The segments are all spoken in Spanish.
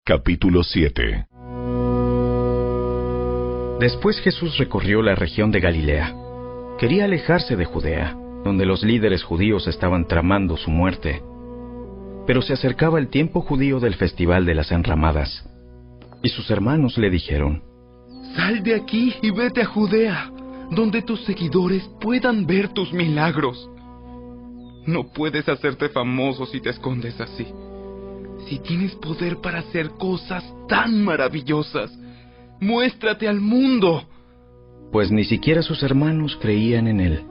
Capítulo 7. Después Jesús recorrió la región de Galilea. Quería alejarse de Judea, donde los líderes judíos estaban tramando su muerte. Pero se acercaba el tiempo judío del Festival de las Enramadas, y sus hermanos le dijeron: Sal de aquí y vete a Judea, donde tus seguidores puedan ver tus milagros. No puedes hacerte famoso si te escondes así. Si tienes poder para hacer cosas tan maravillosas, muéstrate al mundo. Pues ni siquiera sus hermanos creían en él.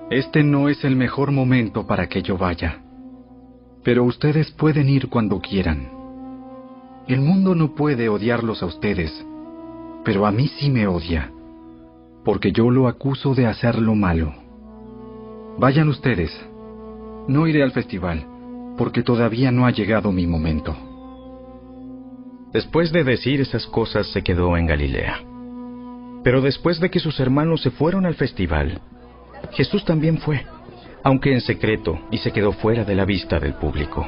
Este no es el mejor momento para que yo vaya, pero ustedes pueden ir cuando quieran. El mundo no puede odiarlos a ustedes, pero a mí sí me odia, porque yo lo acuso de hacer lo malo. Vayan ustedes. No iré al festival, porque todavía no ha llegado mi momento. Después de decir esas cosas se quedó en Galilea. Pero después de que sus hermanos se fueron al festival, Jesús también fue, aunque en secreto, y se quedó fuera de la vista del público.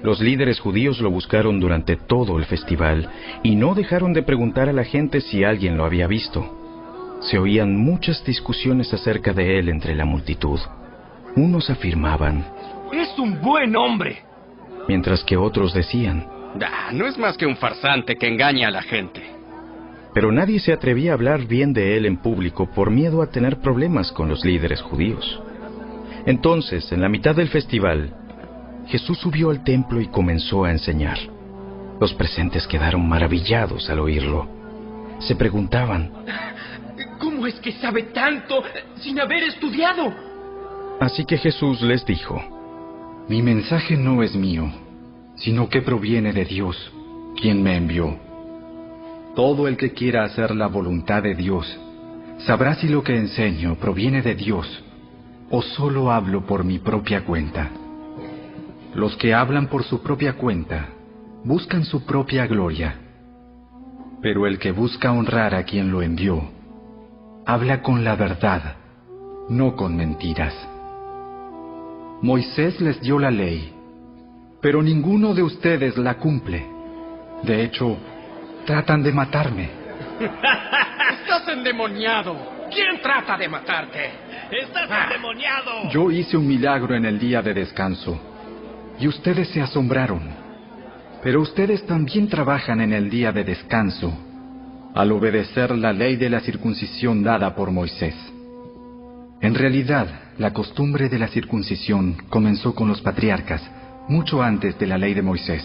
Los líderes judíos lo buscaron durante todo el festival y no dejaron de preguntar a la gente si alguien lo había visto. Se oían muchas discusiones acerca de él entre la multitud. Unos afirmaban: ¡Es un buen hombre! Mientras que otros decían: No es más que un farsante que engaña a la gente. Pero nadie se atrevía a hablar bien de él en público por miedo a tener problemas con los líderes judíos. Entonces, en la mitad del festival, Jesús subió al templo y comenzó a enseñar. Los presentes quedaron maravillados al oírlo. Se preguntaban: ¿cómo es que sabe tanto sin haber estudiado? Así que Jesús les dijo: Mi mensaje no es mío, sino que proviene de Dios, quien me envió. Todo el que quiera hacer la voluntad de Dios sabrá si lo que enseño proviene de Dios o solo hablo por mi propia cuenta. Los que hablan por su propia cuenta buscan su propia gloria, pero el que busca honrar a quien lo envió habla con la verdad, no con mentiras. Moisés les dio la ley, pero ninguno de ustedes la cumple. De hecho, tratan de matarme. ¡Estás endemoniado! ¿Quién trata de matarte? ¡Estás endemoniado! Yo hice un milagro en el día de descanso, y ustedes se asombraron. Pero ustedes también trabajan en el día de descanso, al obedecer la ley de la circuncisión dada por Moisés. En realidad, la costumbre de la circuncisión comenzó con los patriarcas, mucho antes de la ley de Moisés.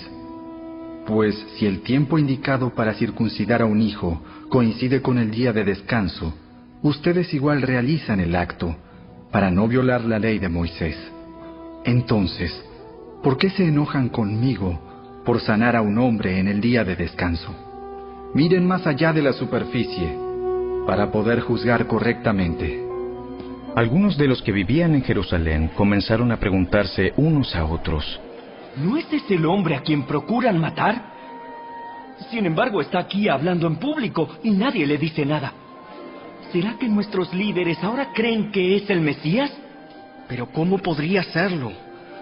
Pues si el tiempo indicado para circuncidar a un hijo coincide con el día de descanso, ustedes igual realizan el acto para no violar la ley de Moisés. Entonces, ¿por qué se enojan conmigo por sanar a un hombre en el día de descanso? Miren más allá de la superficie para poder juzgar correctamente. Algunos de los que vivían en Jerusalén comenzaron a preguntarse unos a otros: ¿no es ese el hombre a quien procuran matar? Sin embargo, está aquí hablando en público y nadie le dice nada. ¿Será que nuestros líderes ahora creen que es el Mesías? Pero ¿cómo podría serlo?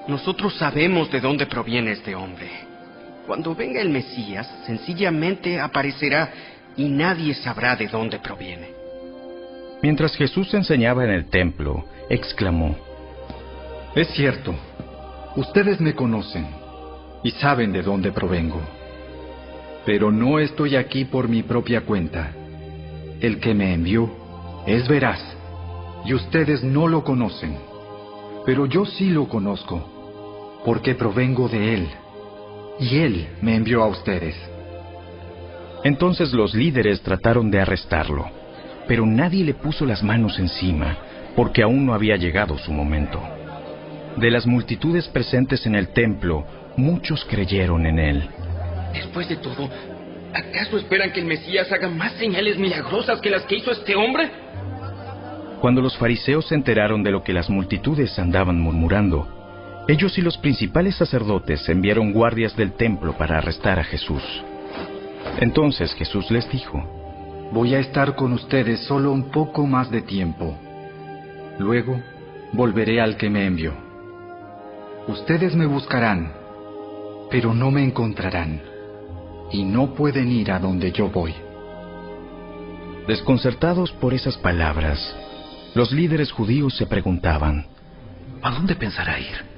Nosotros sabemos de dónde proviene este hombre. Cuando venga el Mesías, sencillamente aparecerá y nadie sabrá de dónde proviene. Mientras Jesús enseñaba en el templo, exclamó: Es cierto, ustedes me conocen y saben de dónde provengo. Pero no estoy aquí por mi propia cuenta. El que me envió es veraz, y ustedes no lo conocen. Pero yo sí lo conozco, porque provengo de él, y él me envió a ustedes. Entonces los líderes trataron de arrestarlo, pero nadie le puso las manos encima, porque aún no había llegado su momento. De las multitudes presentes en el templo, muchos creyeron en él. Después de todo, ¿acaso esperan que el Mesías haga más señales milagrosas que las que hizo este hombre? Cuando los fariseos se enteraron de lo que las multitudes andaban murmurando, ellos y los principales sacerdotes enviaron guardias del templo para arrestar a Jesús. Entonces Jesús les dijo: Voy a estar con ustedes solo un poco más de tiempo. Luego volveré al que me envió. Ustedes me buscarán, pero no me encontrarán, y no pueden ir a donde yo voy. Desconcertados por esas palabras, los líderes judíos se preguntaban: ¿A dónde pensará ir?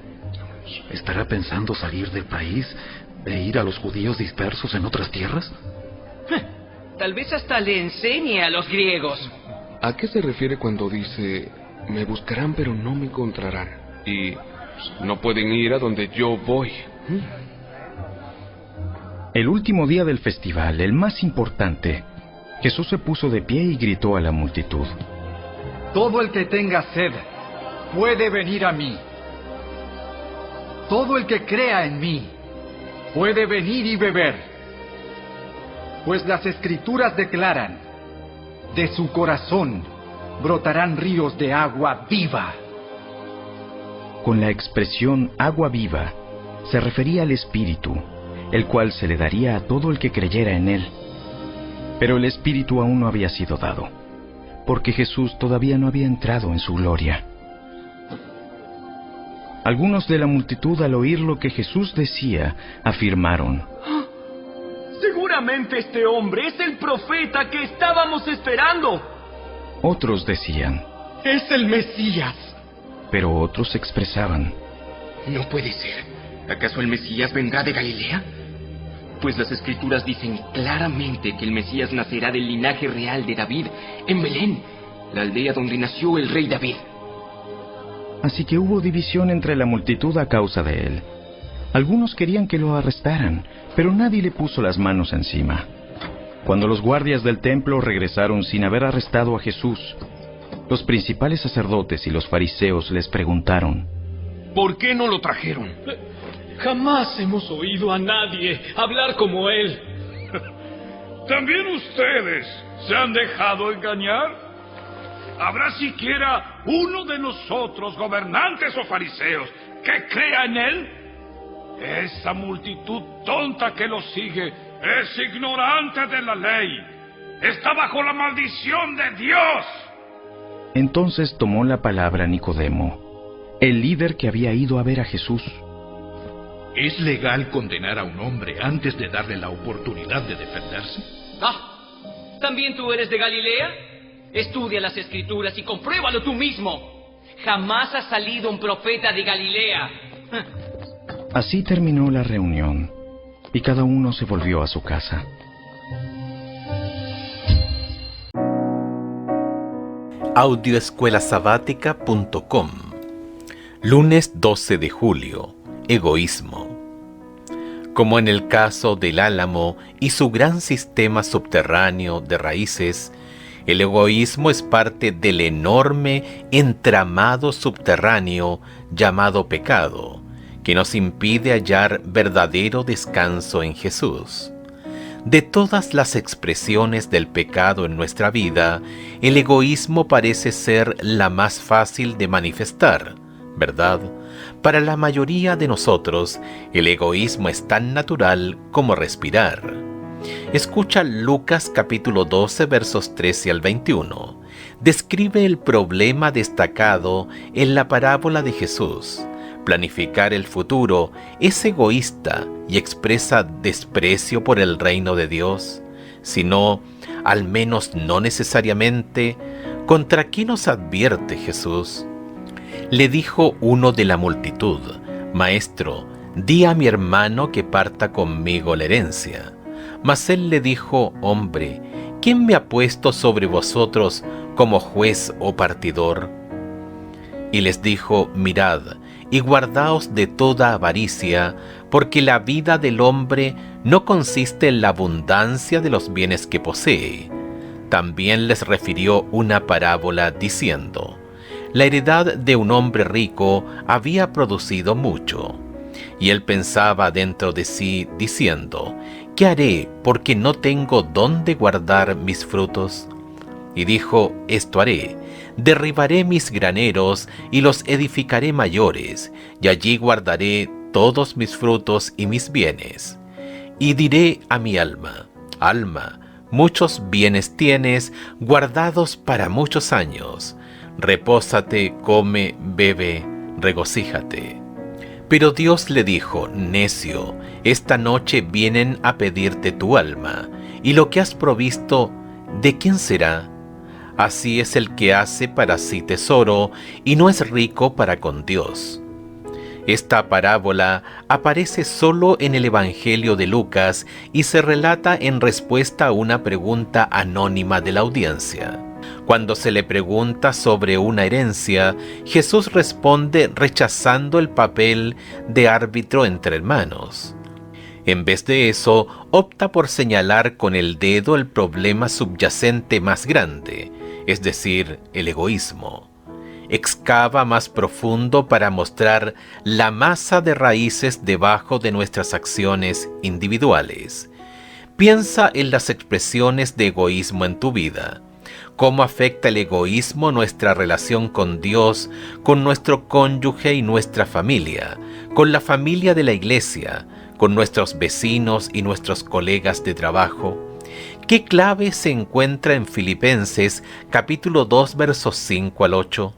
¿Estará pensando salir del país e ir a los judíos dispersos en otras tierras? Tal vez hasta le enseñe a los griegos. ¿A qué se refiere cuando dice, me buscarán pero no me encontrarán? Y no pueden ir a donde yo voy. El último día del festival, el más importante, Jesús se puso de pie y gritó a la multitud: Todo el que tenga sed puede venir a mí. Todo el que crea en mí puede venir y beber. Pues las Escrituras declaran: de su corazón brotarán ríos de agua viva. Con la expresión agua viva, se refería al Espíritu, el cual se le daría a todo el que creyera en él. Pero el Espíritu aún no había sido dado, porque Jesús todavía no había entrado en su gloria. Algunos de la multitud, al oír lo que Jesús decía, afirmaron: Seguramente este hombre es el profeta que estábamos esperando. Otros decían: ¡Es el Mesías! Pero otros expresaban: No puede ser. ¿Acaso el Mesías vendrá de Galilea? Pues las Escrituras dicen claramente que el Mesías nacerá del linaje real de David, en Belén, la aldea donde nació el rey David. Así que hubo división entre la multitud a causa de él. Algunos querían que lo arrestaran, pero nadie le puso las manos encima. Cuando los guardias del templo regresaron sin haber arrestado a Jesús, los principales sacerdotes y los fariseos les preguntaron: ¿Por qué no lo trajeron? Jamás hemos oído a nadie hablar como él. ¿También ustedes se han dejado engañar? ¿Habrá siquiera uno de nosotros, gobernantes o fariseos, que crea en él? Esa multitud tonta que lo sigue es ignorante de la ley. Está bajo la maldición de Dios. Entonces tomó la palabra Nicodemo, el líder que había ido a ver a Jesús. ¿Es legal condenar a un hombre antes de darle la oportunidad de defenderse? ¿También tú eres de Galilea? Estudia las Escrituras y compruébalo tú mismo. Jamás ha salido un profeta de Galilea. Así terminó la reunión, y cada uno se volvió a su casa. Audioescuelasabática.com. Lunes 12 de julio. Egoísmo. Como en el caso del álamo y su gran sistema subterráneo de raíces, el egoísmo es parte del enorme entramado subterráneo llamado pecado, que nos impide hallar verdadero descanso en Jesús. De todas las expresiones del pecado en nuestra vida, el egoísmo parece ser la más fácil de manifestar, ¿verdad? Para la mayoría de nosotros, el egoísmo es tan natural como respirar. Escucha Lucas capítulo 12, versos 13 al 21. Describe el problema destacado en la parábola de Jesús. Planificar el futuro es egoísta y expresa desprecio por el reino de Dios, sino, al menos no necesariamente, ¿contra qué nos advierte Jesús? Le dijo uno de la multitud: Maestro, di a mi hermano que parta conmigo la herencia. Mas él le dijo: Hombre, ¿quién me ha puesto sobre vosotros como juez o partidor? Y les dijo: Mirad, y guardaos de toda avaricia, porque la vida del hombre no consiste en la abundancia de los bienes que posee. También les refirió una parábola diciendo: La heredad de un hombre rico había producido mucho. Y él pensaba dentro de sí, diciendo: ¿Qué haré, porque no tengo dónde guardar mis frutos? Y dijo: Esto haré: derribaré mis graneros y los edificaré mayores, y allí guardaré todos mis frutos y mis bienes. Y diré a mi alma: Alma, muchos bienes tienes, guardados para muchos años. Repósate, come, bebe, regocíjate. Pero Dios le dijo: necio, esta noche vienen a pedirte tu alma, y lo que has provisto, ¿de quién será? Así es el que hace para sí tesoro, y no es rico para con Dios. Esta parábola aparece solo en el Evangelio de Lucas y se relata en respuesta a una pregunta anónima de la audiencia. Cuando se le pregunta sobre una herencia, Jesús responde rechazando el papel de árbitro entre hermanos. En vez de eso, opta por señalar con el dedo el problema subyacente más grande, es decir, el egoísmo. Excava más profundo para mostrar la masa de raíces debajo de nuestras acciones individuales. Piensa en las expresiones de egoísmo en tu vida. ¿Cómo afecta el egoísmo nuestra relación con Dios, con nuestro cónyuge y nuestra familia, con la familia de la iglesia, con nuestros vecinos y nuestros colegas de trabajo? ¿Qué clave se encuentra en Filipenses capítulo 2 versos 5 al 8?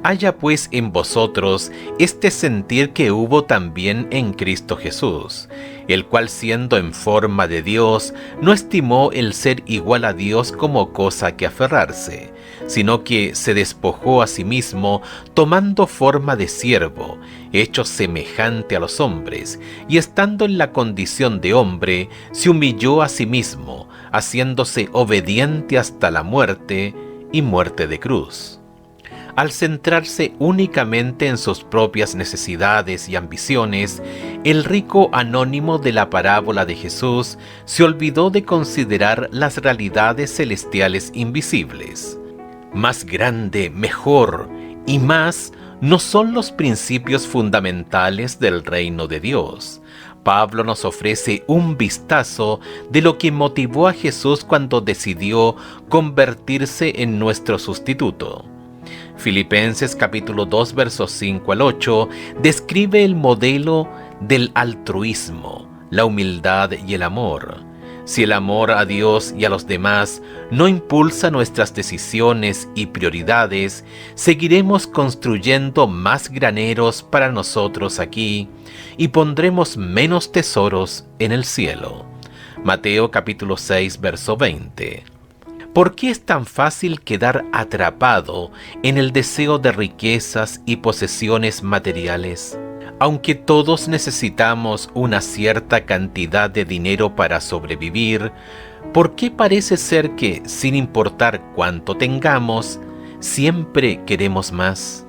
Haya pues en vosotros este sentir que hubo también en Cristo Jesús, el cual siendo en forma de Dios, no estimó el ser igual a Dios como cosa que aferrarse, sino que se despojó a sí mismo, tomando forma de siervo, hecho semejante a los hombres, y estando en la condición de hombre, se humilló a sí mismo, haciéndose obediente hasta la muerte, y muerte de cruz. Al centrarse únicamente en sus propias necesidades y ambiciones, el rico anónimo de la parábola de Jesús se olvidó de considerar las realidades celestiales invisibles. Más grande, mejor y más no son los principios fundamentales del reino de Dios. Pablo nos ofrece un vistazo de lo que motivó a Jesús cuando decidió convertirse en nuestro sustituto. Filipenses capítulo 2 versos 5 al 8 describe el modelo del altruismo, la humildad y el amor. Si el amor a Dios y a los demás no impulsa nuestras decisiones y prioridades, seguiremos construyendo más graneros para nosotros aquí y pondremos menos tesoros en el cielo. Mateo capítulo 6 verso 20. ¿Por qué es tan fácil quedar atrapado en el deseo de riquezas y posesiones materiales? Aunque todos necesitamos una cierta cantidad de dinero para sobrevivir, ¿por qué parece ser que, sin importar cuánto tengamos, siempre queremos más?